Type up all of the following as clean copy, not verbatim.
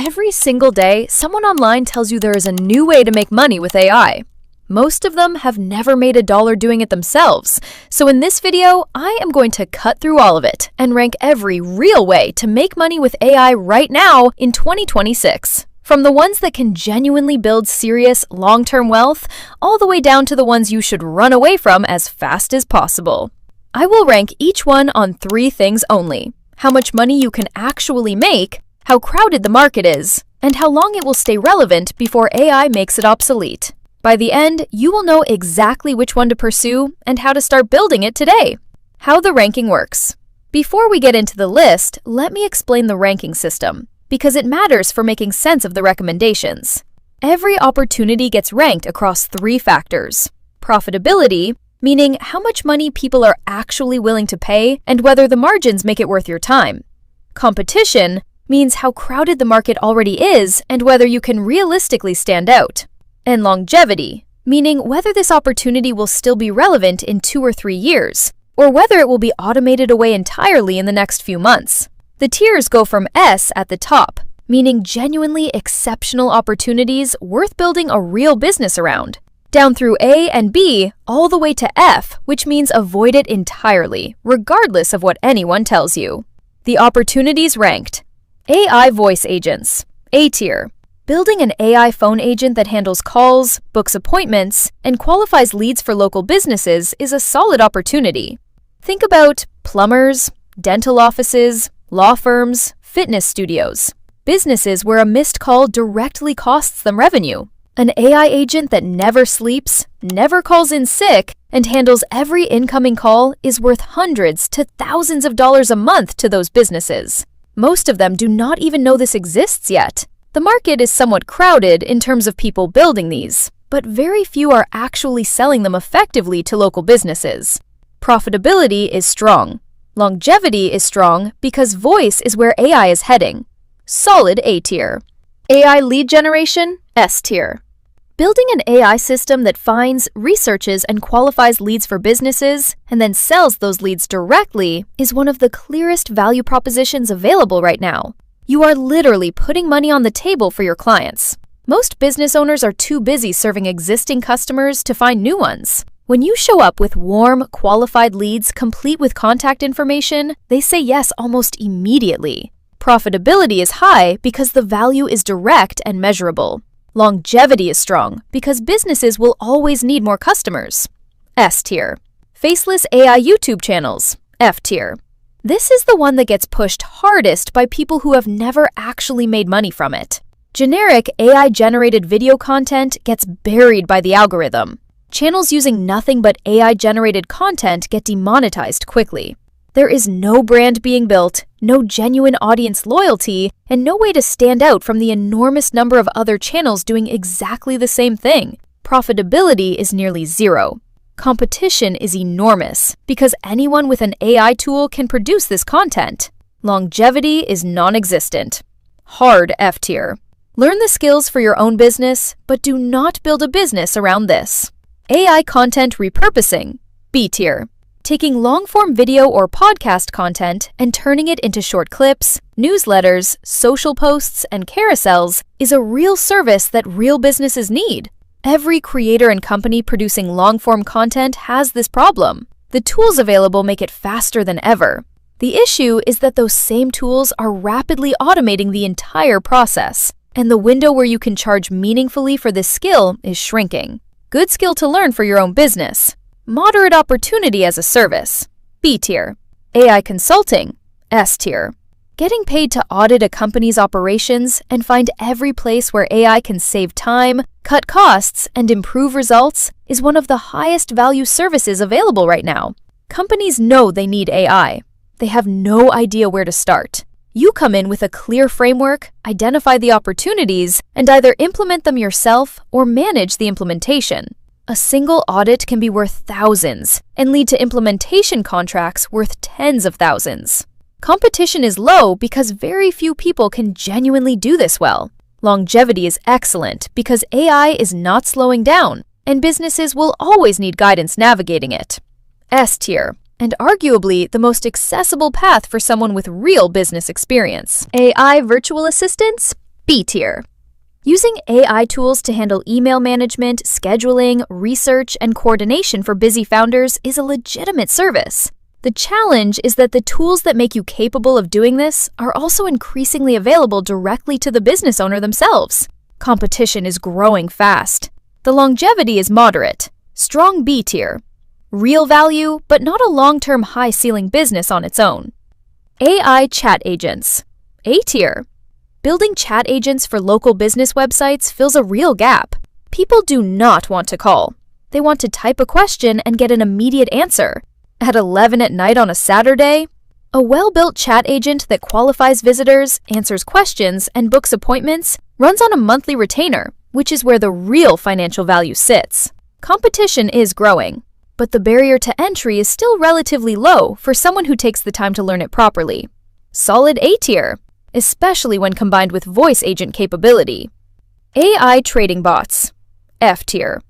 Every single day, someone online tells you there is a new way to make money with AI. Most of them have never made a dollar doing it themselves. So in this video, I am going to cut through all of it and rank every real way to make money with AI right now in 2026. From the ones that can genuinely build serious, long-term wealth, all the way down to the ones you should run away from as fast as possible. I will rank each one on 3 things only: how much money you can actually make, how crowded the market is, and how long it will stay relevant before AI makes it obsolete. By the end, you will know exactly which one to pursue and how to start building it today. How the ranking works. Before we get into the list, let me explain the ranking system, because it matters for making sense of the recommendations. Every opportunity gets ranked across 3 factors: profitability, meaning how much money people are actually willing to pay and whether the margins make it worth your time; competition means how crowded the market already is and whether you can realistically stand out; and longevity, meaning whether this opportunity will still be relevant in 2 or 3 years, or whether it will be automated away entirely in the next few months. The tiers go from S at the top, meaning genuinely exceptional opportunities worth building a real business around, down through A and B, all the way to F, which means avoid it entirely, regardless of what anyone tells you. The opportunities ranked. AI voice agents, A tier. Building an AI phone agent that handles calls, books appointments, and qualifies leads for local businesses is a solid opportunity. Think about plumbers, dental offices, law firms, fitness studios, businesses where a missed call directly costs them revenue. An AI agent that never sleeps, never calls in sick, and handles every incoming call is worth hundreds to thousands of dollars a month to those businesses. Most of them do not even know this exists yet. The market is somewhat crowded in terms of people building these, but very few are actually selling them effectively to local businesses. Profitability is strong. Longevity is strong because voice is where AI is heading. Solid A tier. AI lead generation, S tier. Building an AI system that finds, researches, and qualifies leads for businesses, and then sells those leads directly, is one of the clearest value propositions available right now. You are literally putting money on the table for your clients. Most business owners are too busy serving existing customers to find new ones. When you show up with warm, qualified leads complete with contact information, they say yes almost immediately. Profitability is high because the value is direct and measurable. Longevity is strong because businesses will always need more customers. S tier. Faceless AI YouTube channels, F tier. This is the one that gets pushed hardest by people who have never actually made money from it. Generic AI-generated video content gets buried by the algorithm. Channels using nothing but AI-generated content get demonetized quickly. There is no brand being built, no genuine audience loyalty, and no way to stand out from the enormous number of other channels doing exactly the same thing. Profitability is nearly zero. Competition is enormous because anyone with an AI tool can produce this content. Longevity is non-existent. Hard F tier. Learn the skills for your own business, but do not build a business around this. AI content repurposing, B tier. Taking long-form video or podcast content and turning it into short clips, newsletters, social posts, and carousels is a real service that real businesses need. Every creator and company producing long-form content has this problem. The tools available make it faster than ever. The issue is that those same tools are rapidly automating the entire process, and the window where you can charge meaningfully for this skill is shrinking. Good skill to learn for your own business. Moderate opportunity as a service, B tier. AI consulting, S tier. Getting paid to audit a company's operations and find every place where AI can save time, cut costs, and improve results is one of the highest value services available right now. Companies know they need AI. They have no idea where to start. You come in with a clear framework, identify the opportunities, and either implement them yourself or manage the implementation. A single audit can be worth thousands and lead to implementation contracts worth tens of thousands. Competition is low because very few people can genuinely do this well. Longevity is excellent because AI is not slowing down, and businesses will always need guidance navigating it. S tier, and arguably the most accessible path for someone with real business experience. AI virtual assistants, B tier. Using AI tools to handle email management, scheduling, research, and coordination for busy founders is a legitimate service. The challenge is that the tools that make you capable of doing this are also increasingly available directly to the business owner themselves. Competition is growing fast. The longevity is moderate. Strong B tier. Real value, but not a long-term high-ceiling business on its own. AI chat agents. A tier. Building chat agents for local business websites fills a real gap. People do not want to call. They want to type a question and get an immediate answer. At 11 at night on a Saturday, a well-built chat agent that qualifies visitors, answers questions, and books appointments runs on a monthly retainer, which is where the real financial value sits. Competition is growing, but the barrier to entry is still relatively low for someone who takes the time to learn it properly. Solid A tier, especially when combined with voice agent capability. AI trading bots. F tier.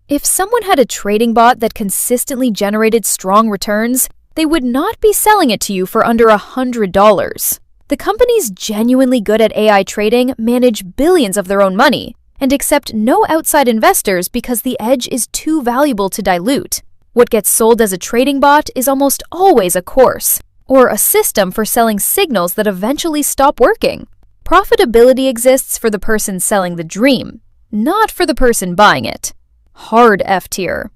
If someone had a trading bot that consistently generated strong returns, they would not be selling it to you for under $100. The companies genuinely good at AI trading manage billions of their own money and accept no outside investors because the edge is too valuable to dilute. What gets sold as a trading bot is almost always a course, or a system for selling signals that eventually stop working. Profitability exists for the person selling the dream, not for the person buying it. Hard F tier.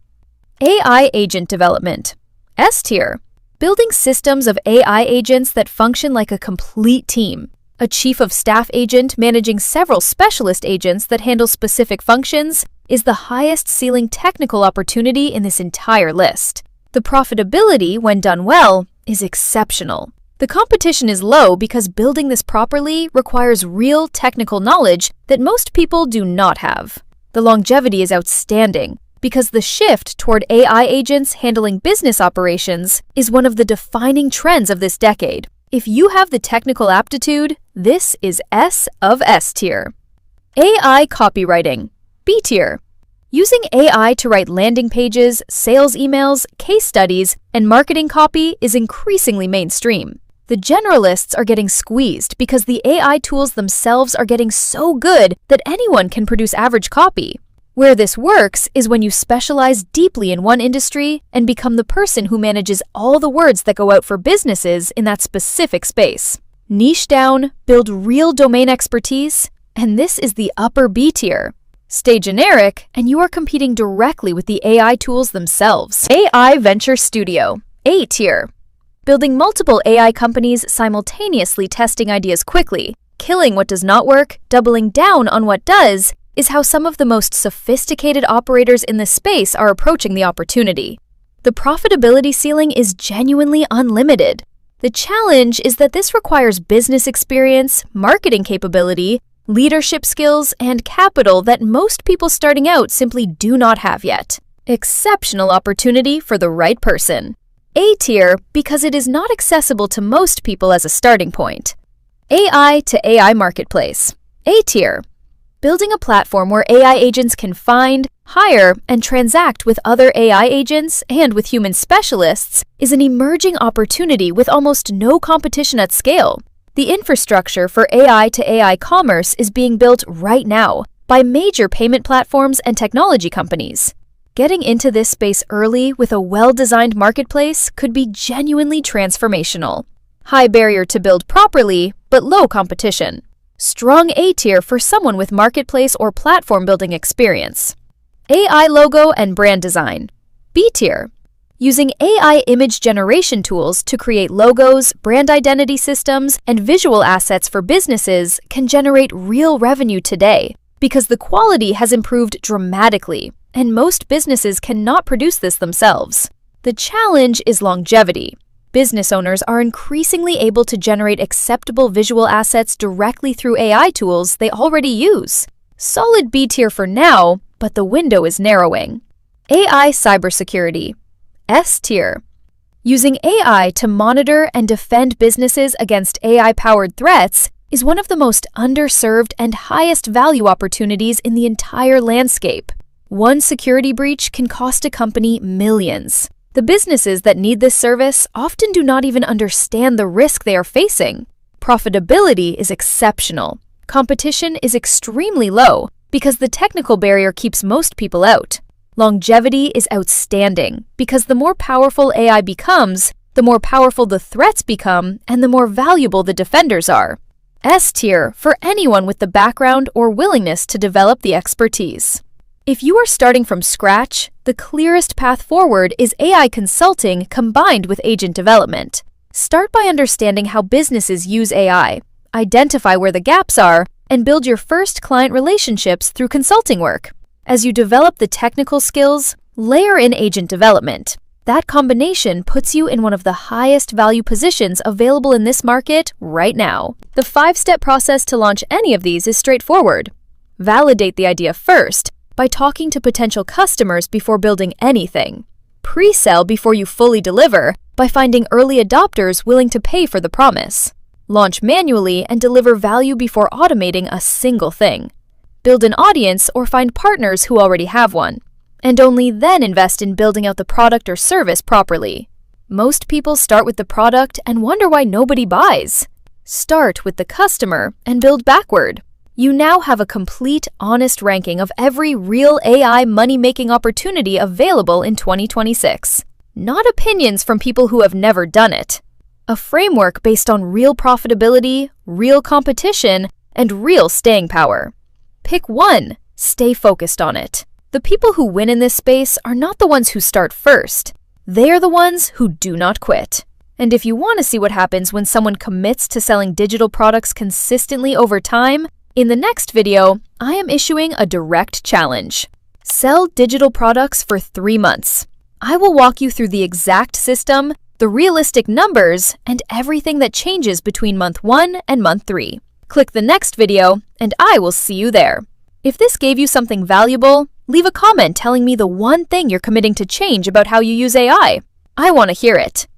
AI agent development. S tier. Building systems of AI agents that function like a complete team. A chief of staff agent managing several specialist agents that handle specific functions is the highest ceiling technical opportunity in this entire list. The profitability, when done well, is exceptional. The competition is low because building this properly requires real technical knowledge that most people do not have. The longevity is outstanding because the shift toward AI agents handling business operations is one of the defining trends of this decade. If you have the technical aptitude, this is S of S tier. AI copywriting. B tier. Using AI to write landing pages, sales emails, case studies, and marketing copy is increasingly mainstream. The generalists are getting squeezed because the AI tools themselves are getting so good that anyone can produce average copy. Where this works is when you specialize deeply in one industry and become the person who manages all the words that go out for businesses in that specific space. Niche down, build real domain expertise, and this is the upper B tier. Stay generic, and you are competing directly with the AI tools themselves. AI Venture Studio. A tier. Building multiple AI companies simultaneously testing ideas quickly, killing what does not work, doubling down on what does, is how some of the most sophisticated operators in this space are approaching the opportunity. The profitability ceiling is genuinely unlimited. The challenge is that this requires business experience, marketing capability, leadership skills, and capital that most people starting out simply do not have yet. Exceptional opportunity for the right person. A tier because it is not accessible to most people as a starting point. AI to AI marketplace. A tier. Building a platform where AI agents can find, hire, and transact with other AI agents and with human specialists is an emerging opportunity with almost no competition at scale. The infrastructure for AI to AI commerce is being built right now by major payment platforms and technology companies. Getting into this space early with a well-designed marketplace could be genuinely transformational. High barrier to build properly, but low competition. Strong A tier for someone with marketplace or platform building experience. AI logo and brand design. B tier. Using AI image generation tools to create logos, brand identity systems, and visual assets for businesses can generate real revenue today because the quality has improved dramatically, and most businesses cannot produce this themselves. The challenge is longevity. Business owners are increasingly able to generate acceptable visual assets directly through AI tools they already use. Solid B tier for now, but the window is narrowing. AI cybersecurity. S tier. Using AI to monitor and defend businesses against AI-powered threats is one of the most underserved and highest value opportunities in the entire landscape. One security breach can cost a company millions. The businesses that need this service often do not even understand the risk they are facing. Profitability is exceptional. Competition is extremely low because the technical barrier keeps most people out. Longevity is outstanding because the more powerful AI becomes, the more powerful the threats become, and the more valuable the defenders are. S tier for anyone with the background or willingness to develop the expertise. If you are starting from scratch, the clearest path forward is AI consulting combined with agent development. Start by understanding how businesses use AI, identify where the gaps are, and build your first client relationships through consulting work. As you develop the technical skills, layer in agent development. That combination puts you in one of the highest value positions available in this market right now. The 5-step process to launch any of these is straightforward. Validate the idea first by talking to potential customers before building anything. Pre-sell before you fully deliver by finding early adopters willing to pay for the promise. Launch manually and deliver value before automating a single thing. Build an audience or find partners who already have one. And only then invest in building out the product or service properly. Most people start with the product and wonder why nobody buys. Start with the customer and build backward. You now have a complete, honest ranking of every real AI money-making opportunity available in 2026. Not opinions from people who have never done it. A framework based on real profitability, real competition, and real staying power. Pick one. Stay focused on it. The people who win in this space are not the ones who start first. They are the ones who do not quit. And if you want to see what happens when someone commits to selling digital products consistently over time, in the next video, I am issuing a direct challenge. Sell digital products for 3 months. I will walk you through the exact system, the realistic numbers, and everything that changes between month 1 and month 3. Click the next video, and I will see you there. If this gave you something valuable, leave a comment telling me the one thing you're committing to change about how you use AI. I want to hear it.